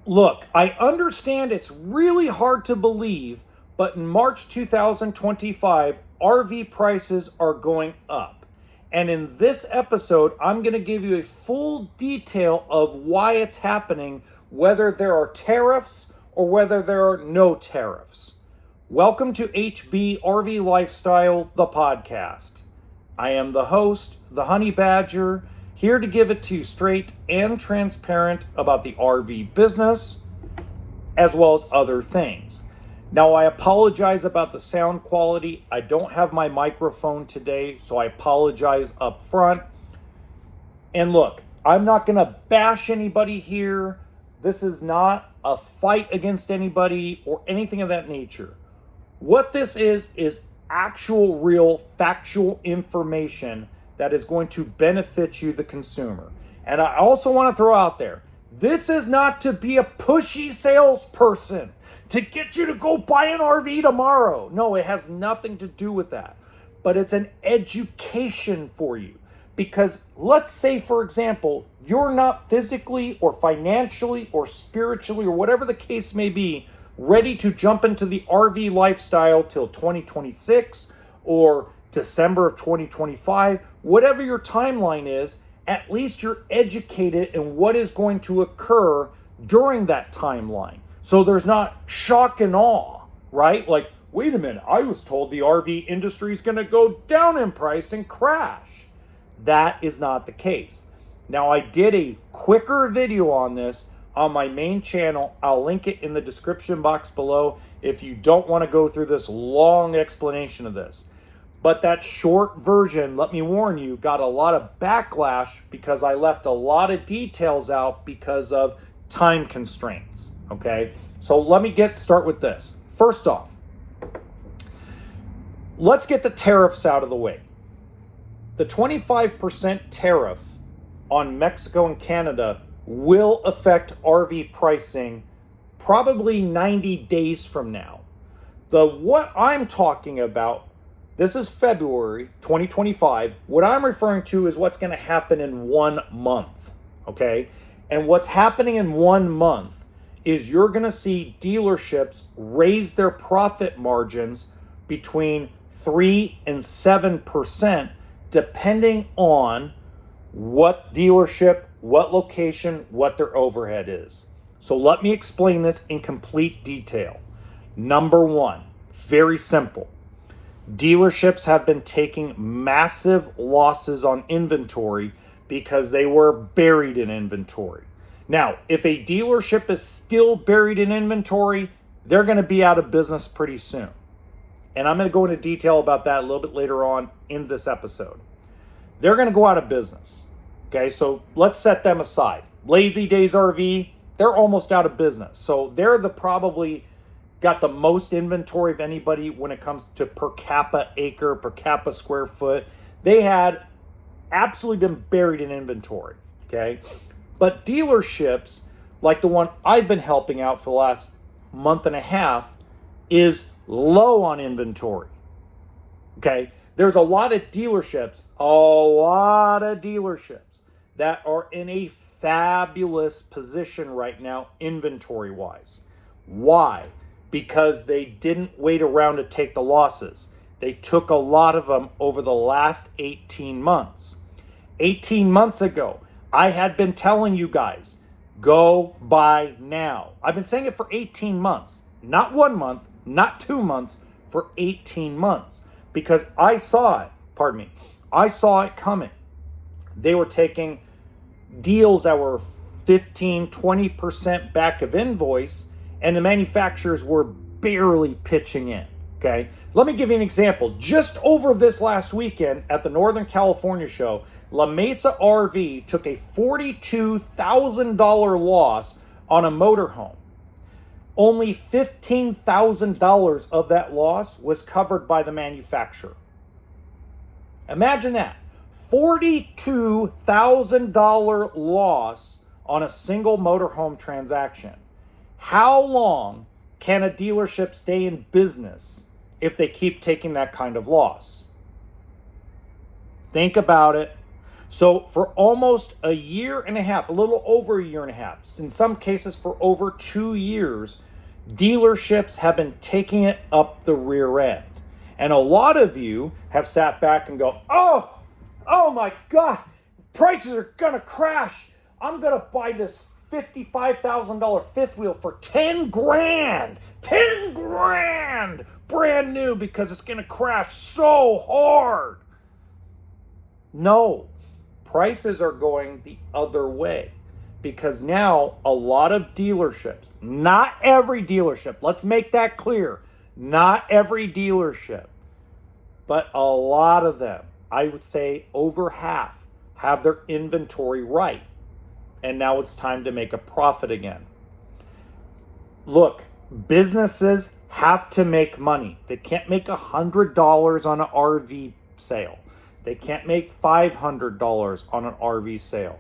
Look, I understand it's really hard to believe, but in March 2025, RV prices are going up. And in this episode, I'm going to give you a full detail of why it's happening, whether there are tariffs or whether there are no tariffs. Welcome to HB RV Lifestyle, the podcast. I am the host, the Honey Badger, here to give it to you straight and transparent about the RV business, as well as other things. Now, I apologize about the sound quality. I don't have my microphone today, so I apologize up front. And look, I'm not going to bash anybody here. This is not a fight against anybody or anything of that nature. What this is actual, real, factual information that is going to benefit you, the consumer. And I also want to throw out there, this is not to be a pushy salesperson to get you to go buy an RV tomorrow. No, it has nothing to do with that. But it's an education for you. Because let's say, for example, you're not physically or financially or spiritually or whatever the case may be ready to jump into the RV lifestyle till 2026 or December of 2025, whatever your timeline is, at least you're educated in what is going to occur during that timeline. So there's not shock and awe, right? Like, wait a minute, I was told the RV industry is going to go down in price and crash. That is not the case. Now, I did a quicker video on this on my main channel. I'll link it in the description box below if you don't want to go through this long explanation of this. But that short version, let me warn you, got a lot of backlash because I left a lot of details out because of time constraints, okay? So let me start with this. First off, let's get the tariffs out of the way. The 25% tariff on Mexico and Canada will affect RV pricing probably 90 days from now. What I'm talking about, this is February 2025. What I'm referring to is what's going to happen in 1 month, okay? And what's happening in 1 month is you're going to see dealerships raise their profit margins between 3 and 7%, depending on what dealership, what location, what their overhead is. So let me explain this in complete detail. Number one, very simple. Dealerships have been taking massive losses on inventory because they were buried in inventory. Now, if a dealership is still buried in inventory, they're going to be out of business pretty soon. And I'm going to go into detail about that a little bit later on in this episode. They're going to go out of business. Okay, so let's set them aside. Lazy Days RV, they're almost out of business. So they're probably got the most inventory of anybody when it comes to per capita acre, per capita square foot. They had absolutely been buried in inventory, okay? But dealerships, like the one I've been helping out for the last month and a half, is low on inventory, okay? There's a lot of dealerships that are in a fabulous position right now, inventory-wise. Why? Because they didn't wait around to take the losses. They took a lot of them over the last 18 months. 18 months ago, I had been telling you guys, go buy now. I've been saying it for 18 months. Not 1 month, not 2 months, for 18 months. Because I saw it coming. They were taking deals that were 15, 20% back of invoice, and the manufacturers were barely pitching in, okay? Let me give you an example. Just over this last weekend at the Northern California show, La Mesa RV took a $42,000 loss on a motorhome. Only $15,000 of that loss was covered by the manufacturer. Imagine that. $42,000 loss on a single motorhome transaction. How long can a dealership stay in business if they keep taking that kind of loss? Think about it. So for almost a year and a half, a little over a year and a half, in some cases for over 2 years, dealerships have been taking it up the rear end. And a lot of you have sat back and go, oh my God, prices are gonna crash. I'm gonna buy this $55,000 fifth wheel for 10 grand, 10 grand, brand new, because it's gonna crash so hard. No, prices are going the other way, because now a lot of dealerships, not every dealership, let's make that clear, not every dealership, but a lot of them, I would say over half, have their inventory right. And now it's time to make a profit again. Look, businesses have to make money. They can't make $100 on an RV sale. They can't make $500 on an RV sale.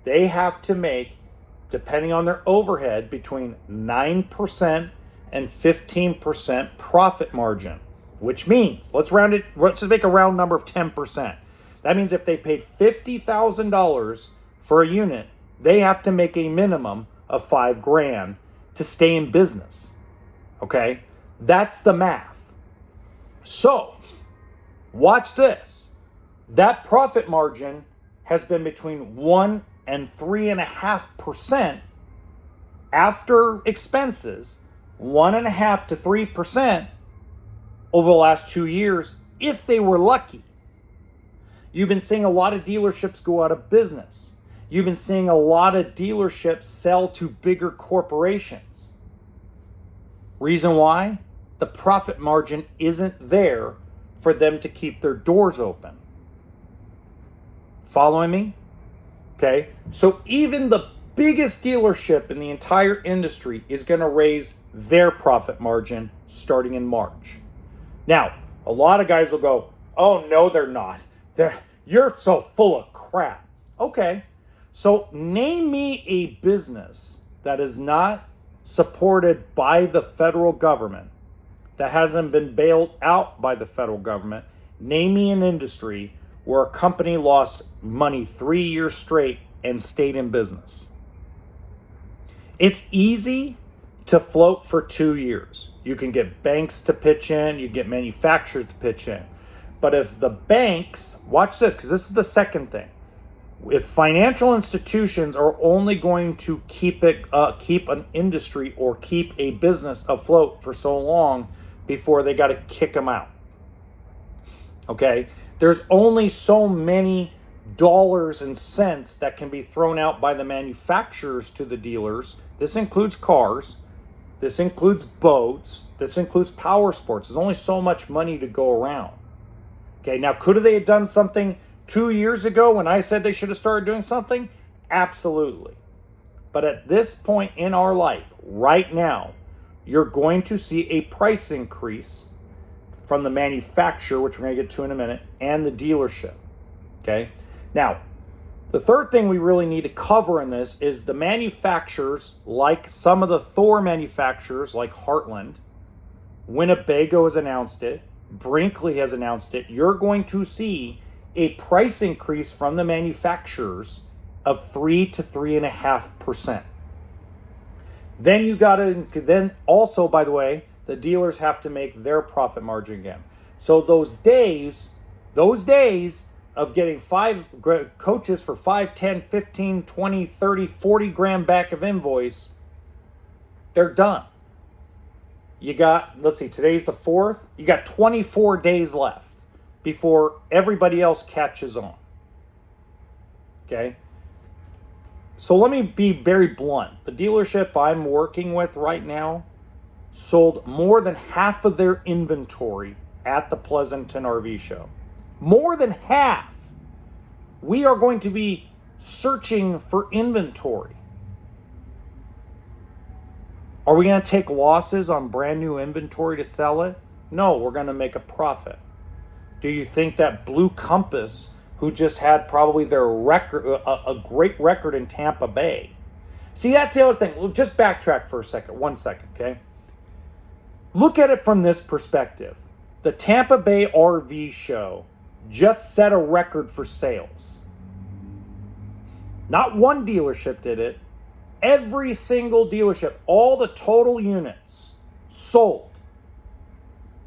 They have to make, depending on their overhead, between 9% and 15% profit margin, which means, let's just make a round number of 10%. That means if they paid $50,000 for a unit, they have to make a minimum of $5,000 to stay in business. Okay? That's the math. So, watch this. That profit margin has been between 1 and 3.5% after expenses, 1.5% to 3% over the last 2 years, if they were lucky. You've been seeing a lot of dealerships go out of business. You've been seeing a lot of dealerships sell to bigger corporations. Reason why? The profit margin isn't there for them to keep their doors open. Following me? Okay, so even the biggest dealership in the entire industry is going to raise their profit margin starting in March. Now, a lot of guys will go, oh, no, they're not. You're so full of crap. Okay, so name me a business that is not supported by the federal government, that hasn't been bailed out by the federal government. Name me an industry where a company lost money 3 years straight and stayed in business. It's easy to float for 2 years. You can get banks to pitch in, you get manufacturers to pitch in. But if the banks, watch this, because this is the second thing. If financial institutions are only going to keep an industry or keep a business afloat for so long before they got to kick them out. Okay? There's only so many dollars and cents that can be thrown out by the manufacturers to the dealers. This includes cars. This includes boats. This includes power sports. There's only so much money to go around. Okay, now could they have done something 2 years ago when I said they should have started doing something? Absolutely. But at this point in our life, right now, you're going to see a price increase from the manufacturer, which we're going to get to in a minute, and the dealership. Okay? Now, the third thing we really need to cover in this is the manufacturers, like some of the Thor manufacturers, like Heartland, Winnebago has announced it, Brinkley has announced it. You're going to see a price increase from the manufacturers of 3 to 3.5%. Then also, by the way, the dealers have to make their profit margin again. So those days of getting 5 coaches for 5, 10, 15, 20, 30, 40 grand back of invoice, they're done. You got, let's see, today's the 4th. You got 24 days left before everybody else catches on. Okay? So let me be very blunt. The dealership I'm working with right now sold more than half of their inventory at the Pleasanton RV show. More than half. We are going to be searching for inventory. Are we going to take losses on brand new inventory to sell it? No, we're going to make a profit. Do you think that Blue Compass, who just had probably their record, a great record in Tampa Bay? See, that's the other thing. We'll just backtrack for a second, 1 second, okay? Look at it from this perspective. The Tampa Bay RV show just set a record for sales. Not one dealership did it. Every single dealership, all the total units sold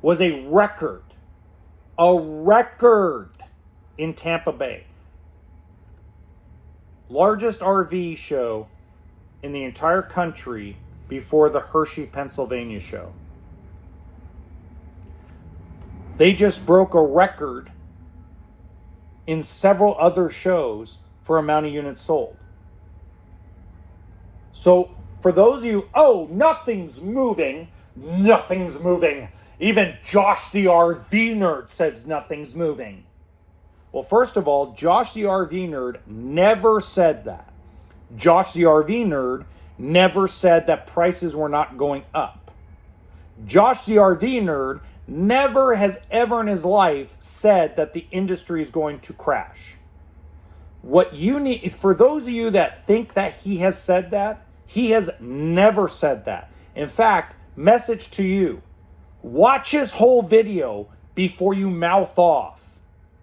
was a record in Tampa Bay. Largest RV show in the entire country before the Hershey, Pennsylvania show. They just broke a record in several other shows for amount of units sold. So for those of you, oh, nothing's moving. Even Josh the RV nerd says nothing's moving. Well, first of all, Josh the RV nerd never said that. Josh the RV nerd never said that prices were not going up. Josh the RV nerd never has ever in his life said that the industry is going to crash. What you need, for those of you that think that he has said that, he has never said that. In fact, message to you, watch his whole video before you mouth off.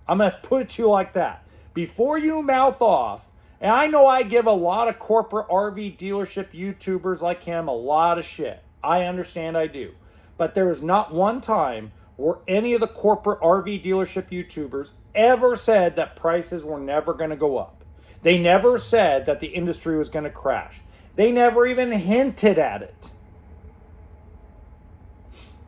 I'm going to put it to you like that. Before you mouth off, and I know I give a lot of corporate RV dealership YouTubers like him a lot of shit. I understand I do. But there is not one time where any of the corporate RV dealership YouTubers ever said that prices were never going to go up. They never said that the industry was going to crash. They never even hinted at it.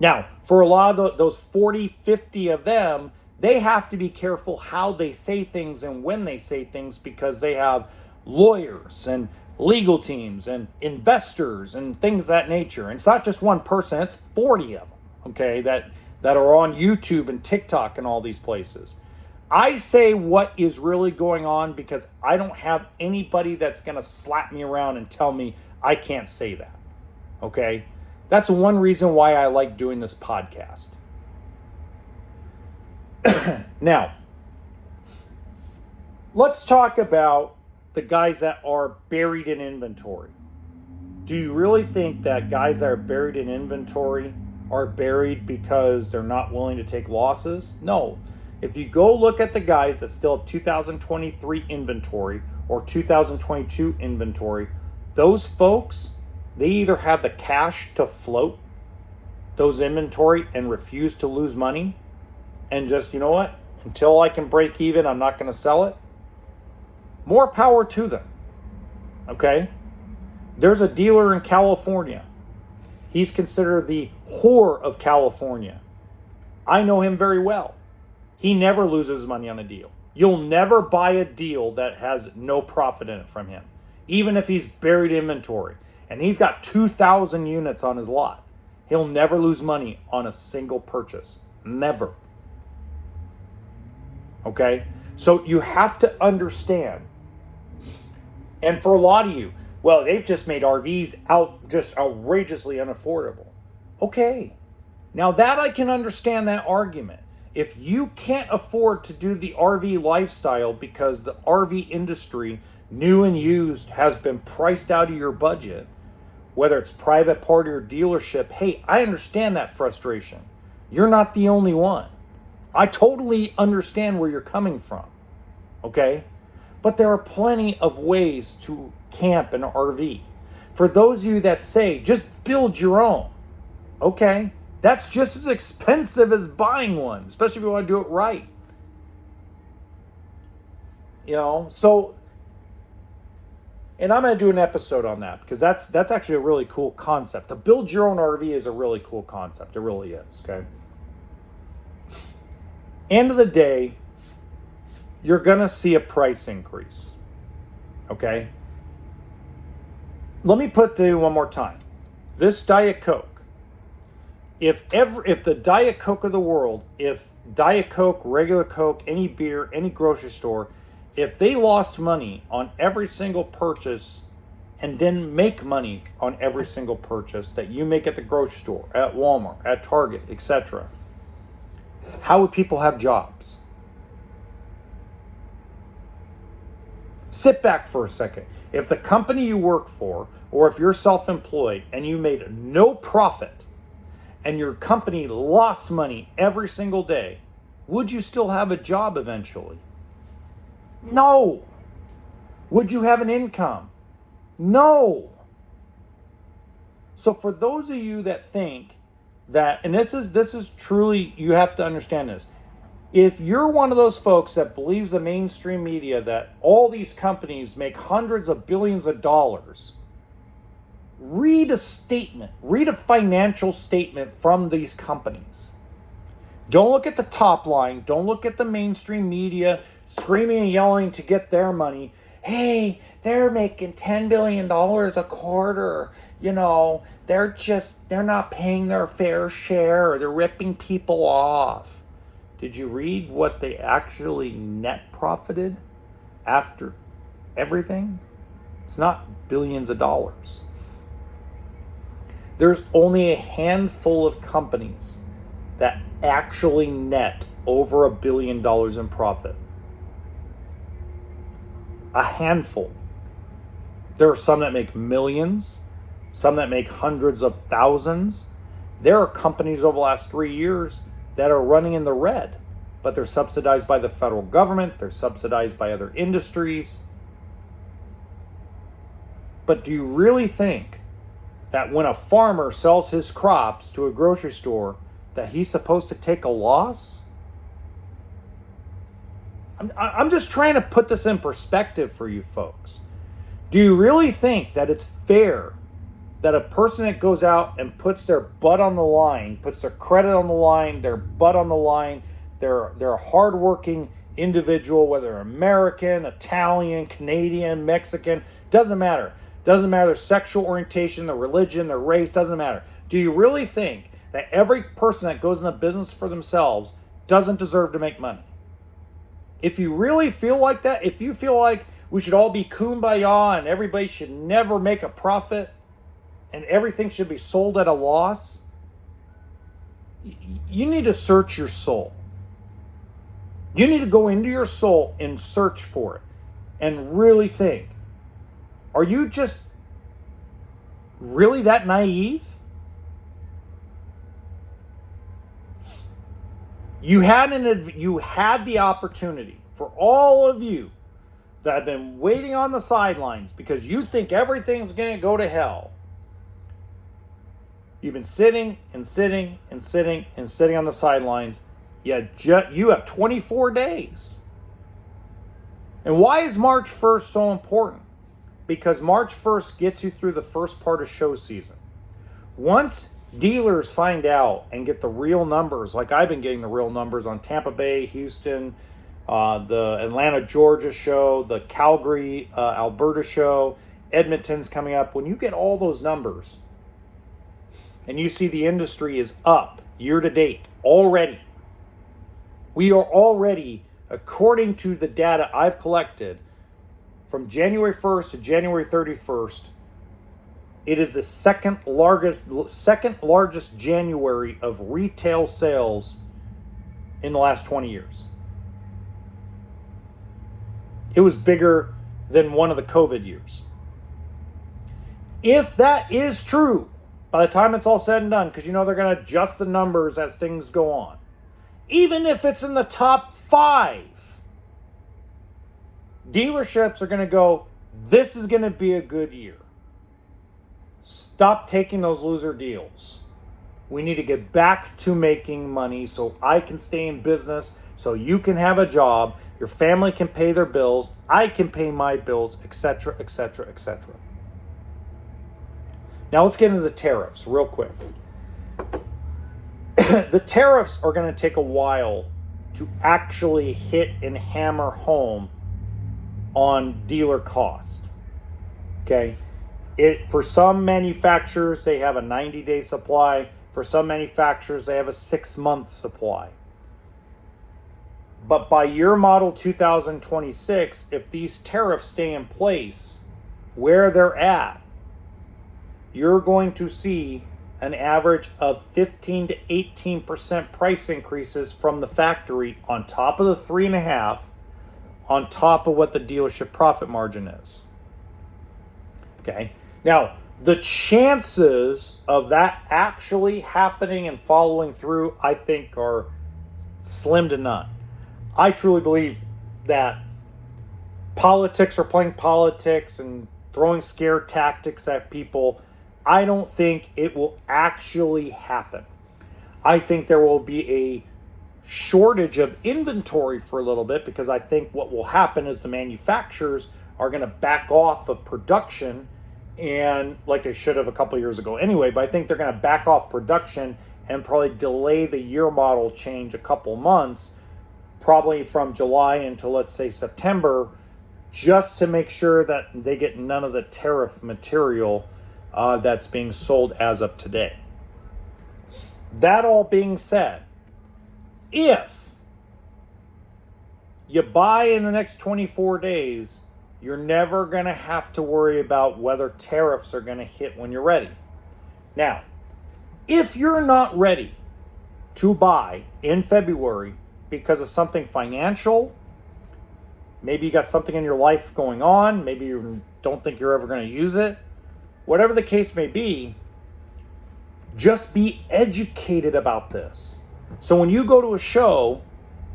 Now, for a lot of those 40, 50 of them, they have to be careful how they say things and when they say things because they have lawyers and legal teams and investors and things of that nature. And it's not just one person, it's 40 of them, okay, that are on YouTube and TikTok and all these places. I say what is really going on because I don't have anybody that's going to slap me around and tell me I can't say that, okay? That's one reason why I like doing this podcast. Now, let's talk about the guys that are buried in inventory. Do you really think that guys that are buried in inventory are buried because they're not willing to take losses? No. If you go look at the guys that still have 2023 inventory or 2022 inventory, those folks, they either have the cash to float those inventory and refuse to lose money and just, you know what, until I can break even, I'm not going to sell it. More power to them, okay? There's a dealer in California. He's considered the whore of California. I know him very well. He never loses money on a deal. You'll never buy a deal that has no profit in it from him, even if he's buried inventory. And he's got 2,000 units on his lot. He'll never lose money on a single purchase. Never. Okay? So you have to understand. And for a lot of you, well, they've just made RVs out just outrageously unaffordable. Okay. Now that I can understand that argument. If you can't afford to do the RV lifestyle because the RV industry, new and used, has been priced out of your budget, whether it's private party or dealership, hey, I understand that frustration. You're not the only one. I totally understand where you're coming from, okay? But there are plenty of ways to camp an RV. For those of you that say, just build your own, okay? That's just as expensive as buying one, especially if you want to do it right. You know, so, and I'm going to do an episode on that because that's actually a really cool concept. To build your own RV is a really cool concept. It really is, okay? End of the day, you're going to see a price increase, okay? Let me put to you one more time. This Diet Coke, if the Diet Coke of the world, if Diet Coke, regular Coke, any beer, any grocery store, if they lost money on every single purchase and didn't make money on every single purchase that you make at the grocery store, at Walmart, at Target, etc., how would people have jobs? Sit back for a second. If the company you work for, or if you're self-employed and you made no profit and your company lost money every single day, would you still have a job eventually? No. Would you have an income? No. So for those of you that think that, and this is truly, you have to understand this. If you're one of those folks that believes the mainstream media that all these companies make hundreds of billions of dollars, read a statement, read a financial statement from these companies. Don't look at the top line. Don't look at the mainstream media screaming and yelling to get their money. Hey, they're making $10 billion a quarter. You know, they're not paying their fair share, or they're ripping people off. Did you read what they actually net profited after everything? It's not billions of dollars. There's only a handful of companies that actually net over $1 billion in profit. A handful. There are some that make millions, some that make hundreds of thousands. There are companies over the last 3 years that are running in the red, but they're subsidized by the federal government, they're subsidized by other industries. But do you really think that when a farmer sells his crops to a grocery store, that he's supposed to take a loss? I'm just trying to put this in perspective for you folks. Do you really think that it's fair that a person that goes out and puts their butt on the line, puts their credit on the line, their butt on the line, they're a hardworking individual, whether American, Italian, Canadian, Mexican, doesn't matter. Doesn't matter their sexual orientation, their religion, their race, doesn't matter. Do you really think that every person that goes into business for themselves doesn't deserve to make money? If you really feel like that, if you feel like we should all be kumbaya and everybody should never make a profit and everything should be sold at a loss, you need to search your soul. You need to go into your soul and search for it and really think, are you just really that naive? You had the opportunity, for all of you that have been waiting on the sidelines because you think everything's going to go to hell. You've been sitting and sitting and sitting and sitting on the sidelines. You have 24 days. And why is March 1st so important? Because March 1st gets you through the first part of show season. Once dealers find out and get the real numbers, like I've been getting the real numbers on Tampa Bay, Houston, the Atlanta, Georgia show, the Calgary, Alberta show, Edmonton's coming up. When you get all those numbers and you see the industry is up year to date already, we are already, according to the data I've collected, from January 1st to January 31st, it is the second largest January of retail sales in the last 20 years. It was bigger than one of the COVID years. If that is true, by the time it's all said and done, because you know they're going to adjust the numbers as things go on, even if it's in the top 5, dealerships are going to go, this is going to be a good year. Stop taking those loser deals. We need to get back to making money so I can stay in business, so you can have a job, your family can pay their bills, I can pay my bills, etc., etc., etc. Now let's get into the tariffs real quick. The tariffs are going to take a while to actually hit and hammer home on dealer cost. Okay? For some manufacturers, they have a 90-day supply. For some manufacturers, they have a 6-month supply. But by year model 2026, if these tariffs stay in place where they're at, you're going to see an average of 15 to 18% price increases from the factory on top of the 3.5%, on top of what the dealership profit margin is. Okay? Now, the chances of that actually happening and following through, I think, are slim to none. I truly believe that politics are playing politics and throwing scare tactics at people, I don't think it will actually happen. I think there will be a shortage of inventory for a little bit, because I think what will happen is the manufacturers are going to back off of production, and like they should have a couple years ago anyway, but I think they're going to back off production and probably delay the year model change a couple months, probably from July until, let's say, September, just to make sure that they get none of the tariff material that's being sold as of today. That all being said, if you buy in the next 24 days, you're never going to have to worry about whether tariffs are going to hit when you're ready. Now, if you're not ready to buy in February because of something financial, maybe you got something in your life going on, maybe you don't think you're ever going to use it, whatever the case may be, just be educated about this. So when you go to a show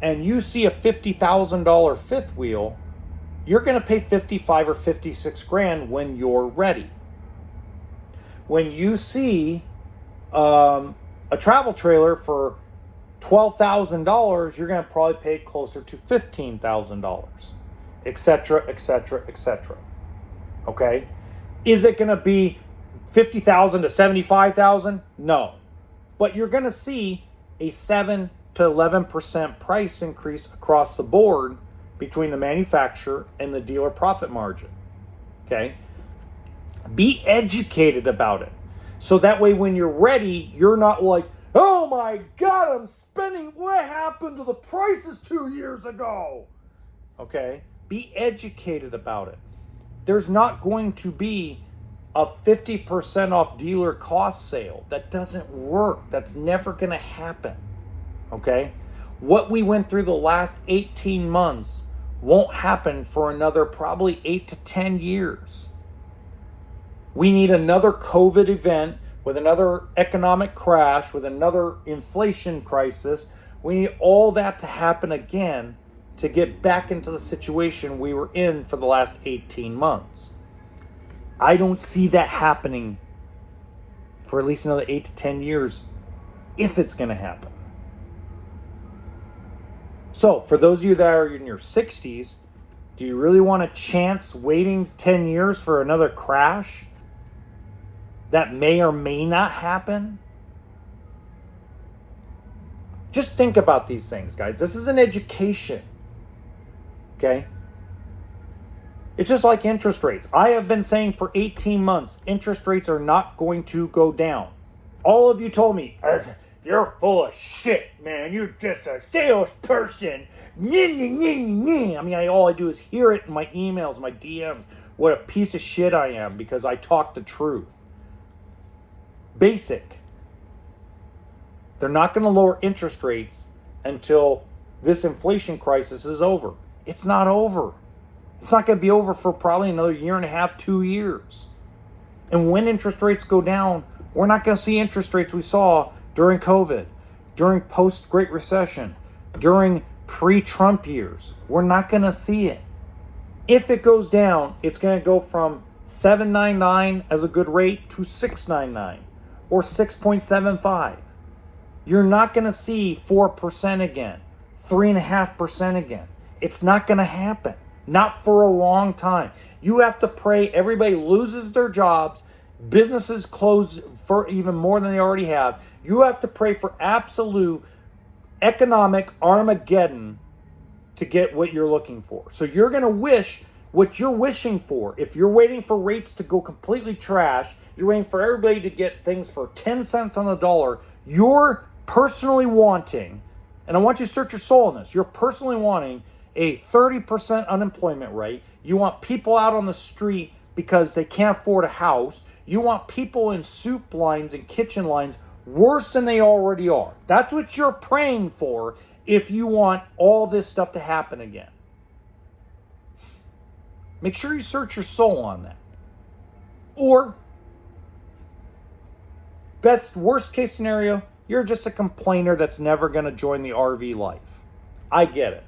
and you see a $50,000 fifth wheel, you're going to pay 55 or 56 grand when you're ready. When you see a travel trailer for $12,000, you're going to probably pay closer to $15,000, etc., etc., etc. Okay? Is it going to be 50,000 to 75,000? No. But you're going to see a 7 to 11% price increase across the board between the manufacturer and the dealer profit margin. Okay? Be educated about it. So that way when you're ready, you're not like, oh my God, I'm spending, what happened to the prices 2 years ago? Okay? Be educated about it. There's not going to be a 50% off dealer cost sale. That doesn't work. That's never going to happen. Okay? What we went through the last 18 months won't happen for another probably 8 to 10 years. We need another COVID event with another economic crash, with another inflation crisis. We need all that to happen again to get back into the situation we were in for the last 18 months. I don't see that happening for at least another 8 to 10 years, if it's going to happen. So, for those of you that are in your 60s, do you really want a chance waiting 10 years for another crash that may or may not happen? Just think about these things, guys. This is an education. Okay? It's just like interest rates. I have been saying for 18 months, interest rates are not going to go down. All of you told me, you're full of shit, man. You're just a salesperson. I mean, all I do is hear it in my emails, my DMs. What a piece of shit I am because I talk the truth. Basic. They're not going to lower interest rates until this inflation crisis is over. It's not over. It's not going to be over for probably another year and a half, 2 years. And when interest rates go down, we're not going to see interest rates we saw during COVID, during post-Great Recession, during pre-Trump years. We're not going to see it. If it goes down, it's going to go from 7.99 as a good rate to 6.99 or 6.75. You're not going to see 4% again, 3.5% again. It's not going to happen. Not for a long time. You have to pray everybody loses their jobs, businesses close for even more than they already have. You have to pray for absolute economic Armageddon to get what you're looking for. So you're going to wish what you're wishing for. If you're waiting for rates to go completely trash, you're waiting for everybody to get things for 10 cents on the dollar, you're personally wanting, and I want you to search your soul in this, you're personally wanting a 30% unemployment rate. You want people out on the street because they can't afford a house. You want people in soup lines and kitchen lines worse than they already are. That's what you're praying for if you want all this stuff to happen again. Make sure you search your soul on that. Or, worst case scenario, you're just a complainer that's never going to join the RV life. I get it.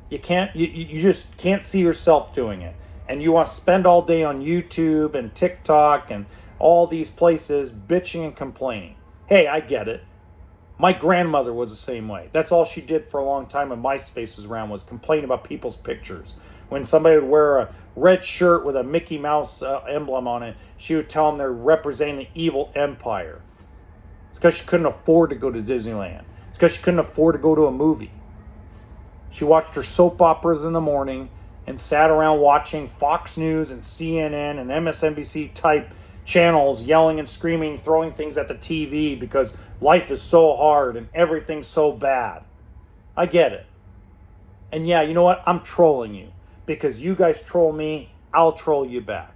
You just can't see yourself doing it. And you want to spend all day on YouTube and TikTok and all these places bitching and complaining. Hey, I get it. My grandmother was the same way. That's all she did for a long time when MySpace was around, was complain about people's pictures. When somebody would wear a red shirt with a Mickey Mouse emblem on it, she would tell them they're representing the evil empire. It's because she couldn't afford to go to Disneyland. It's because she couldn't afford to go to a movie. She watched her soap operas in the morning and sat around watching Fox News and CNN and MSNBC type channels, yelling and screaming, throwing things at the TV because life is so hard and everything's so bad. I get it. And yeah, you know what? I'm trolling you. Because you guys troll me, I'll troll you back.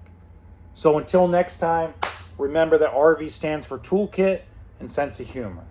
So until next time, remember that RV stands for toolkit and sense of humor.